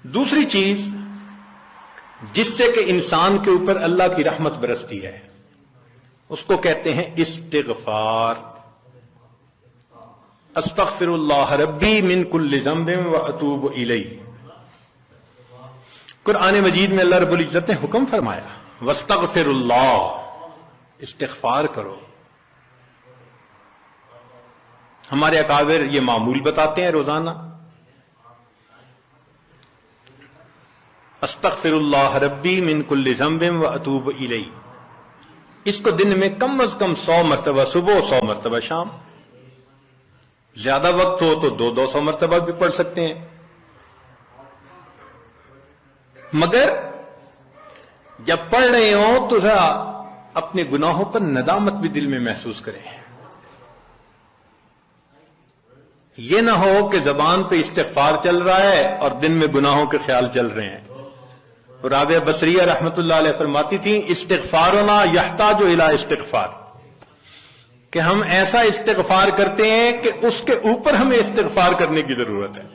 دوسری چیز جس سے کہ انسان کے اوپر اللہ کی رحمت برستی ہے اس کو کہتے ہیں استغفار. استغفر اللہ ربی من کل ذنب واتوب الیہ. قرآن مجید میں اللہ رب العزت نے حکم فرمایا واستغفر اللہ، استغفار کرو. ہمارے اکابر یہ معمول بتاتے ہیں روزانہ، استغفر اللہ ربی من کل ذنب واتوب الیہ. اس کو دن میں کم از کم 100 مرتبہ صبح، 100 مرتبہ شام. زیادہ وقت ہو تو 200 مرتبہ بھی پڑھ سکتے ہیں. مگر جب پڑھ رہے ہوں تو ذرا اپنے گناہوں پر ندامت بھی دل میں محسوس کریں. یہ نہ ہو کہ زبان پہ استغفار چل رہا ہے اور دن میں گناہوں کے خیال چل رہے ہیں. رابعہ بصریہ رحمت اللہ علیہ فرماتی تھیں استغفارنا یحتاج الی استغفار، کہ ہم ایسا استغفار کرتے ہیں کہ اس کے اوپر ہمیں استغفار کرنے کی ضرورت ہے.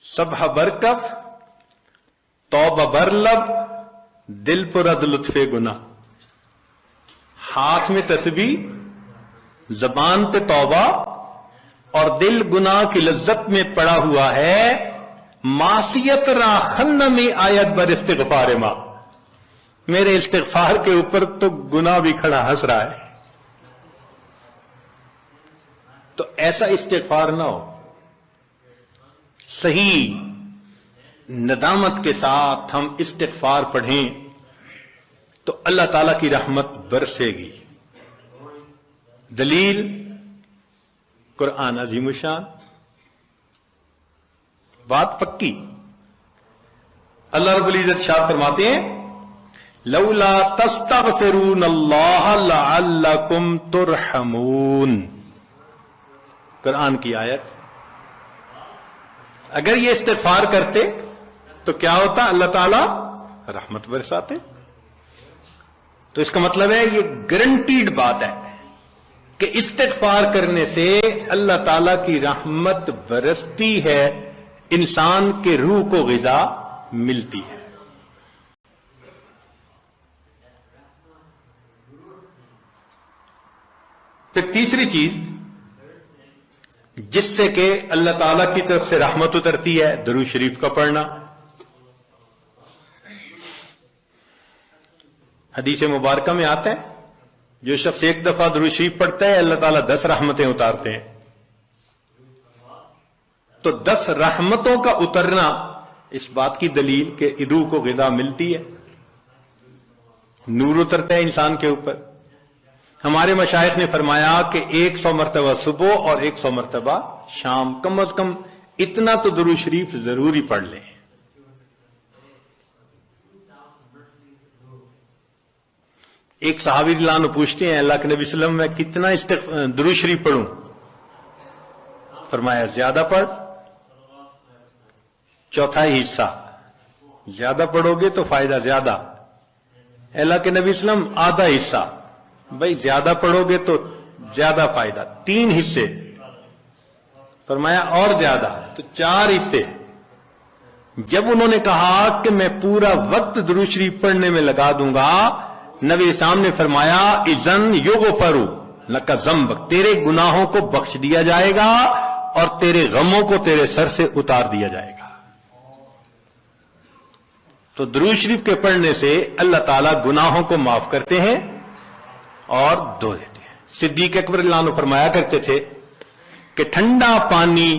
سبح برکف توبہ برلب دل پر از لطف گناہ. ہاتھ میں تسبیح، زبان پہ توبہ اور دل گناہ کی لذت میں پڑا ہوا ہے. معصیت را خن میں آیت بر استغفار ماں، میرے استغفار کے اوپر تو گناہ بھی کھڑا ہنس رہا ہے. تو ایسا استغفار نہ ہو. صحیح ندامت کے ساتھ ہم استغفار پڑھیں تو اللہ تعالی کی رحمت برسے گی. دلیل قرآن عظیم الشان، بات پکی. اللہ رب العزت شاد فرماتے ہیں لولا تستغفرون اللہ لعلکم ترحمون. قرآن کی آیت. اگر یہ استغفار کرتے تو کیا ہوتا؟ اللہ تعالیٰ رحمت برساتے. تو اس کا مطلب ہے یہ گارنٹیڈ بات ہے کہ استغفار کرنے سے اللہ تعالیٰ کی رحمت برستی ہے، انسان کے روح کو غذا ملتی ہے. پھر تیسری چیز جس سے کہ اللہ تعالیٰ کی طرف سے رحمت اترتی ہے، درود شریف کا پڑھنا. حدیث مبارکہ میں آتا ہے جو شخص ایک دفعہ درود شریف پڑھتا ہے اللہ تعالیٰ 10 رحمتیں اتارتے ہیں. تو 10 رحمتوں کا اترنا اس بات کی دلیل کہ روح کو غذا ملتی ہے، نور اترتا ہے انسان کے اوپر. ہمارے مشائخ نے فرمایا کہ 100 مرتبہ صبح اور 100 مرتبہ شام، کم از کم اتنا تو درود شریف ضروری پڑھ لیں. ایک صحابی رضی اللہ عنہ پوچھتے ہیں اللہ کے نبی صلی اللہ علیہ وسلم میں کتنا درود شریف پڑھوں؟ فرمایا زیادہ پڑھ، چوتھائی حصہ. زیادہ پڑھو گے تو فائدہ زیادہ. اللہ کے نبی صلی اللہ علیہ وسلم آدھا حصہ. بھائی زیادہ پڑھو گے تو زیادہ فائدہ. 3 حصے. فرمایا اور زیادہ تو 4 حصے. جب انہوں نے کہا کہ میں پورا وقت درود شریف پڑھنے میں لگا دوں گا، نبی صاحب نے فرمایا اذن یغفر لک ذنبک، تیرے گناہوں کو بخش دیا جائے گا اور تیرے غموں کو تیرے سر سے اتار دیا جائے گا. تو درود شریف کے پڑھنے سے اللہ تعالیٰ گناہوں کو معاف کرتے ہیں اور دھو دیتے ہیں. صدیق اکبر رضی اللہ عنہ فرمایا کرتے تھے کہ ٹھنڈا پانی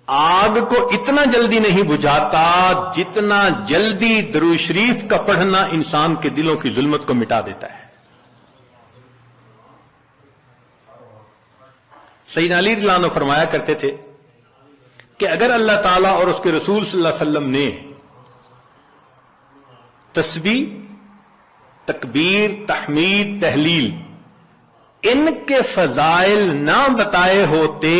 آگ کو اتنا جلدی نہیں بجھاتا جتنا جلدی درود شریف کا پڑھنا انسان کے دلوں کی ظلمت کو مٹا دیتا ہے. سیدنا علی رضی اللہ عنہ فرمایا کرتے تھے کہ اگر اللہ تعالیٰ اور اس کے رسول صلی اللہ علیہ وسلم نے تسبیح، تکبیر، تحمید، تحلیل ان کے فضائل نہ بتائے ہوتے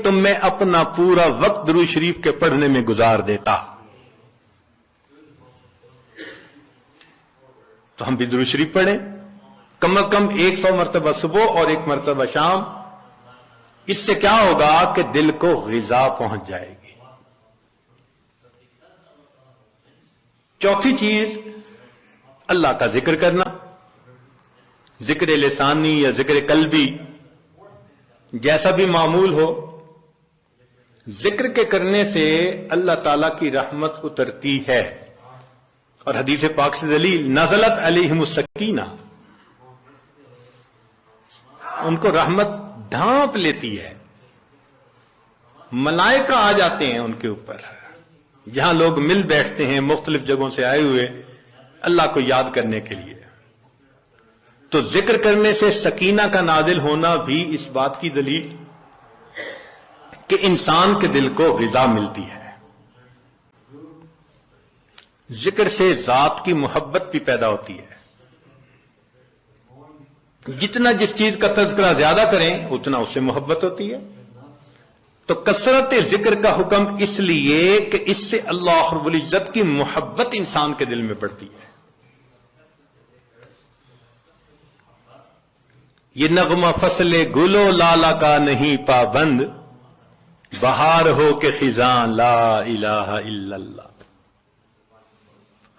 تو میں اپنا پورا وقت درود شریف کے پڑھنے میں گزار دیتا. تو ہم بھی درود شریف پڑھیں، کم از کم 100 مرتبہ صبح اور 1 مرتبہ شام. اس سے کیا ہوگا کہ دل کو غذا پہنچ جائے گی. چوتھی چیز اللہ کا ذکر کرنا، ذکر لسانی یا ذکر قلبی جیسا بھی معمول ہو. ذکر کے کرنے سے اللہ تعالی کی رحمت اترتی ہے، اور حدیث پاک سے دلیل نزلت علیہم السکینہ، ان کو رحمت ڈھانپ لیتی ہے. ملائکہ آ جاتے ہیں ان کے اوپر، جہاں لوگ مل بیٹھتے ہیں مختلف جگہوں سے آئے ہوئے اللہ کو یاد کرنے کے لیے. تو ذکر کرنے سے سکینہ کا نازل ہونا بھی اس بات کی دلیل کہ انسان کے دل کو غذا ملتی ہے. ذکر سے ذات کی محبت بھی پیدا ہوتی ہے. جتنا جس چیز کا تذکرہ زیادہ کریں اتنا اس سے محبت ہوتی ہے. تو کثرت ذکر کا حکم اس لیے کہ اس سے اللہ رب العزت کی محبت انسان کے دل میں بڑھتی ہے. یہ نغمہ فصل گل و لالا کا نہیں پابند، بہار ہو کہ خزاں لا الہ الا اللہ.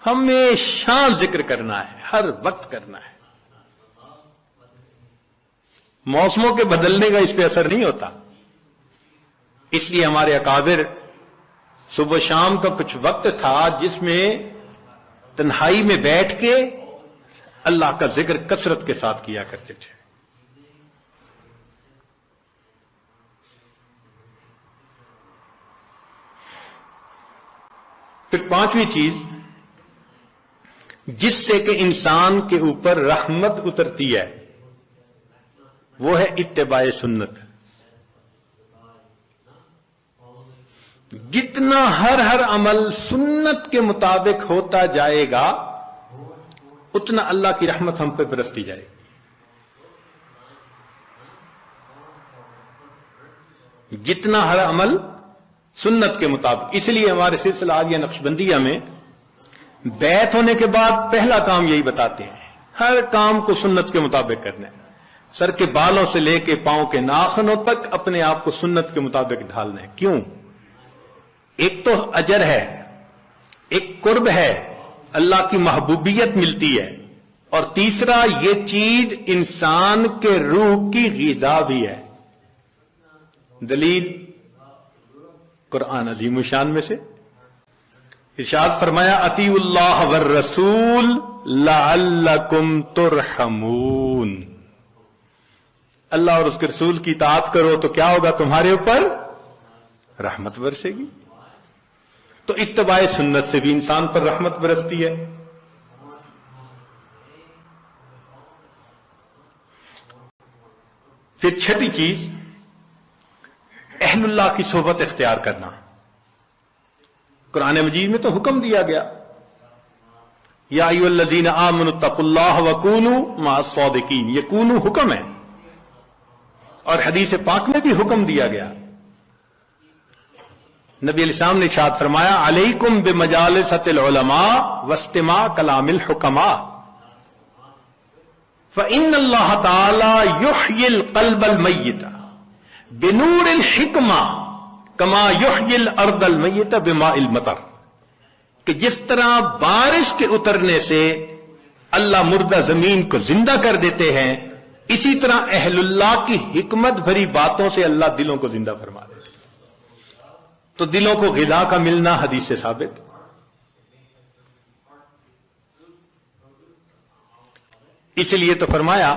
ہمیشہ ذکر کرنا ہے، ہر وقت کرنا ہے. موسموں کے بدلنے کا اس پہ اثر نہیں ہوتا. اس لیے ہمارے اکابر صبح شام کا کچھ وقت تھا جس میں تنہائی میں بیٹھ کے اللہ کا ذکر کثرت کے ساتھ کیا کرتے تھے. پھر پانچویں چیز جس سے کہ انسان کے اوپر رحمت اترتی ہے وہ ہے اتباع سنت. جتنا ہر عمل سنت کے مطابق ہوتا جائے گا اتنا اللہ کی رحمت ہم پہ برستی جائے گی. جتنا ہر عمل سنت کے مطابق. اس لیے ہمارے سلسلہ آریہ نقشبندیہ میں بیعت ہونے کے بعد پہلا کام یہی بتاتے ہیں، ہر کام کو سنت کے مطابق کرنا ہے. سر کے بالوں سے لے کے پاؤں کے ناخنوں تک اپنے آپ کو سنت کے مطابق ڈھالنا ہے. کیوں؟ ایک تو اجر ہے، ایک قرب ہے، اللہ کی محبوبیت ملتی ہے، اور تیسرا یہ چیز انسان کے روح کی غذا بھی ہے. دلیل قرآن عظیم الشان میں سے ارشاد فرمایا اطیعوا اللہ والرسول لعلکم ترحمون. اللہ اور اس کے رسول کی اطاعت کرو تو کیا ہوگا؟ تمہارے اوپر رحمت برسے گی. تو اتباع سنت سے بھی انسان پر رحمت برستی ہے. پھر چھٹی چیز اہل اللہ کی صحبت اختیار کرنا. قرآن مجید میں تو حکم دیا گیا یا ایھا الذین آمنوا اتقوا اللہ وکونوا مع الصادقین. یہ کونوا حکم ہے، اور حدیث پاک میں بھی حکم دیا گیا. نبی علیہ السلام نے ارشاد فرمایا علیکم بمجالسۃ العلماء واستماع کلام الحکماء فإن اللہ تعالی یحیی القلب المیت بنور الحکمہ کما یحیی الارض المیت بماء المطر. کہ جس طرح بارش کے اترنے سے اللہ مردہ زمین کو زندہ کر دیتے ہیں، اسی طرح اہل اللہ کی حکمت بھری باتوں سے اللہ دلوں کو زندہ فرما دیتے. تو دلوں کو غذا کا ملنا حدیث سے ثابت. اس لیے تو فرمایا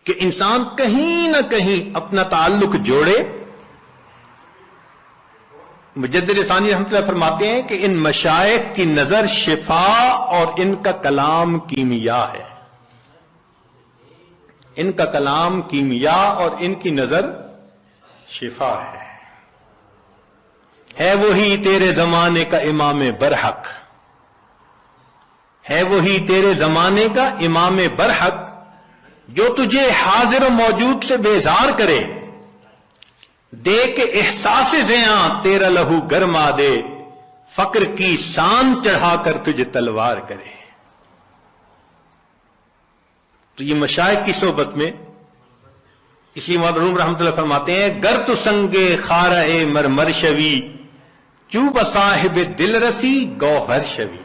کہ انسان کہیں نہ کہیں اپنا تعلق جوڑے. مجدد ثانی رحمۃ اللہ فرماتے ہیں کہ ان مشائخ کی نظر شفا اور ان کا کلام کیمیا ہے. ان کا کلام کیمیا اور ان کی نظر شفا ہے. ہے وہی تیرے زمانے کا امام برحق، ہے وہی تیرے زمانے کا امام برحق جو تجھے حاضر و موجود سے بیزار کرے، دے کے احساس زیاں تیرا لہو گرما دے، فقر کی شان چڑھا کر تجھے تلوار کرے۔ تو یہ مشائخ کی صحبت میں اسی مرحوم رحمت اللہ فرماتے ہیں، گر تو سنگے خارہ مرمر شوی، چوب صاحب دل رسی گوہر شوی۔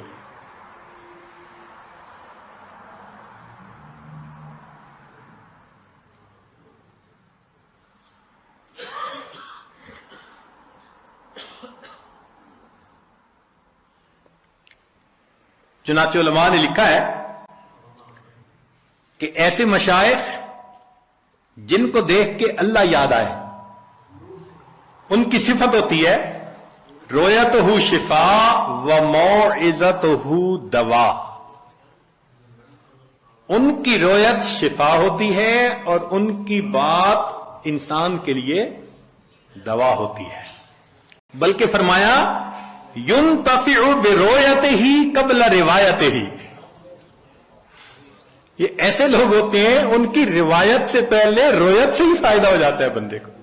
چنانچہ علماء نے لکھا ہے کہ ایسے مشائخ جن کو دیکھ کے اللہ یاد آئے، ان کی صفت ہوتی ہے رویتہ شفا و موعظتہ دوا۔ ان کی رویت شفا ہوتی ہے اور ان کی بات انسان کے لیے دوا ہوتی ہے۔ بلکہ فرمایا ينتفع برؤيته قبل روایته۔ یہ ایسے لوگ ہوتے ہیں ان کی روایت سے پہلے رویت سے ہی فائدہ ہو جاتا ہے بندے کو۔